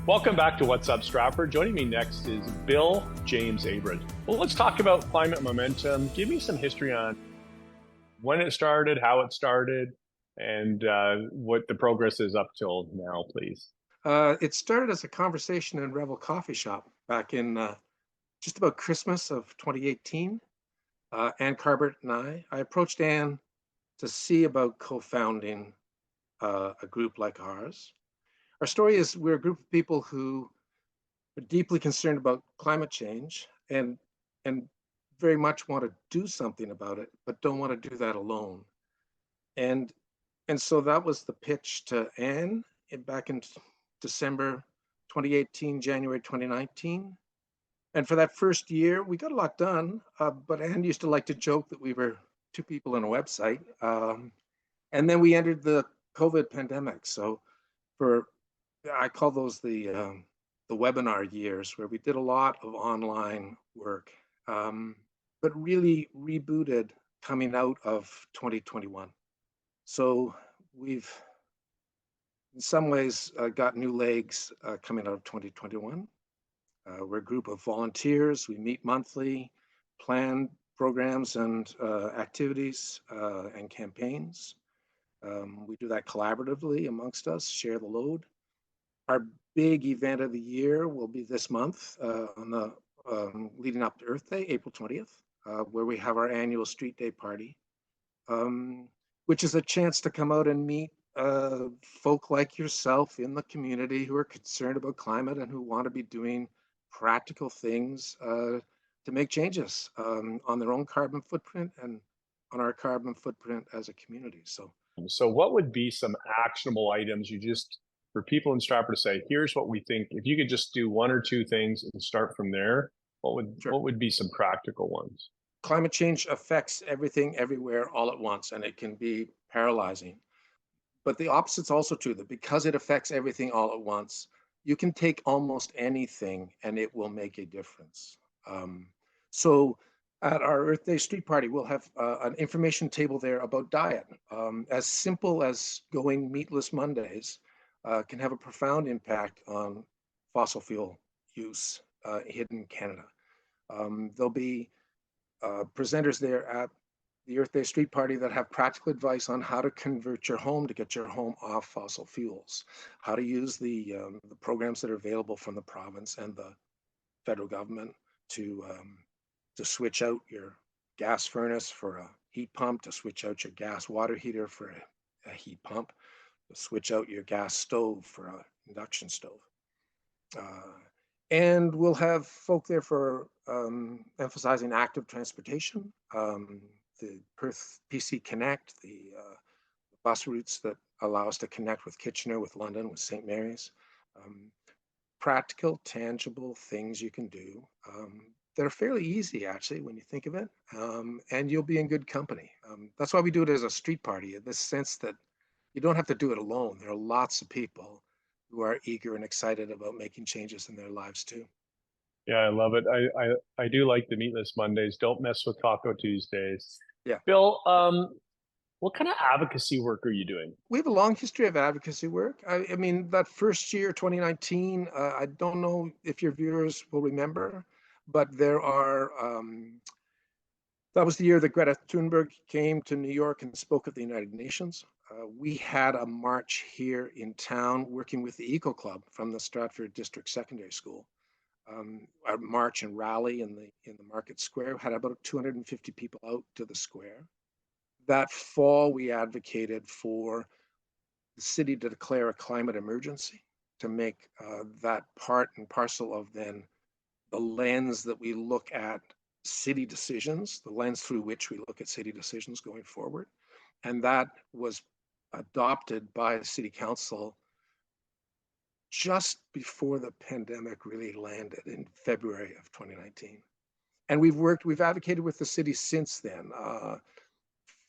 Welcome back to What's Up, Stratford. Joining me next is Bill James Abra. Well, let's talk about climate momentum. Give me some history on when it started, how it started, and what the progress is up till now, please. It started as a conversation in Rebel Coffee Shop back in just about Christmas of 2018. Ann Carbert and I approached Ann to see about co-founding a group like ours. Our story is we're a group of people who are deeply concerned about climate change and very much want to do something about it, but don't want to do that alone. And and so that was the pitch to Ann back in December 2018, January 2019. And for that first year, we got a lot done. But Ann used to like to joke that we were two people on a website. And then we entered the COVID pandemic. So I call those the webinar years, where we did a lot of online work, but really rebooted coming out of 2021. So we've, in some ways, got new legs coming out of 2021. We're a group of volunteers. We meet monthly, plan programs and activities and campaigns. We do that collaboratively amongst us, share the load. Our big event of the year will be this month on the leading up to Earth Day, April 20th, where we have our annual Street Day party, which is a chance to come out and meet folk like yourself in the community who are concerned about climate and who want to be doing practical things to make changes on their own carbon footprint and on our carbon footprint as a community. So what would be some actionable items for people in Stratford to say, here's what we think, if you could just do one or two things and start from there, what would be some practical ones? Climate change affects everything everywhere all at once, and it can be paralyzing. But the opposite's also true, that because it affects everything all at once, you can take almost anything and it will make a difference. So at our Earth Day street party, we'll have an information table there about diet. As simple as going meatless Mondays can have a profound impact on fossil fuel use hidden in Canada. There'll be presenters there at the Earth Day street party that have practical advice on how to convert your home to get your home off fossil fuels, how to use the programs that are available from the province and the federal government to switch out your gas furnace for a heat pump, to switch out your gas water heater for a heat pump, to switch out your gas stove for an induction stove. And we'll have folk there for emphasizing active transportation, the Perth PC Connect, the bus routes that allow us to connect with Kitchener, with London, with St. Mary's. Practical, tangible things you can do that are fairly easy, actually, when you think of it, and you'll be in good company. That's why we do it as a street party, in this sense that you don't have to do it alone. There are lots of people who are eager and excited about making changes in their lives too. Yeah, I love it. I do like the meatless Mondays. Don't mess with Taco Tuesdays. Yeah. Bill, what kind of advocacy work are you doing? We have a long history of advocacy work. I mean, that first year, 2019, I don't know if your viewers will remember, but that was the year that Greta Thunberg came to New York and spoke at the United Nations. We had a march here in town working with the Eco Club from the Stratford District Secondary School. Our march and rally in the Market Square had about 250 people out to the square. That fall, we advocated for the city to declare a climate emergency, to make that part and parcel of then the lens that we look at city decisions, the lens through which we look at city decisions going forward. And that was adopted by the city council just before the pandemic really landed in February of 2019. And we've advocated with the city since then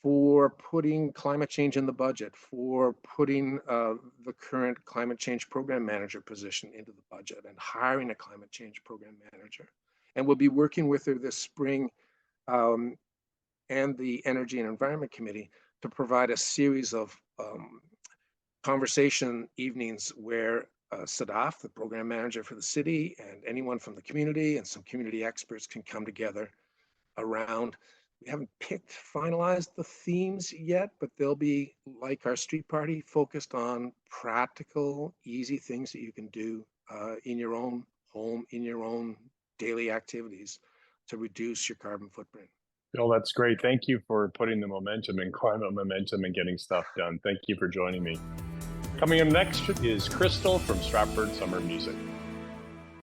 for putting climate change in the budget, for putting the current climate change program manager position into the budget and hiring a climate change program manager. And we'll be working with her this spring and the Energy and Environment Committee to provide a series of conversation evenings where Sadaf, the program manager for the city, and anyone from the community and some community experts can come together around. We haven't finalized the themes yet, but they'll be like our street party, focused on practical, easy things that you can do in your own home, in your own daily activities to reduce your carbon footprint. Bill, that's great. Thank you for putting the momentum and climate momentum and getting stuff done. Thank you for joining me. Coming up next is Crystal from Stratford Summer Music.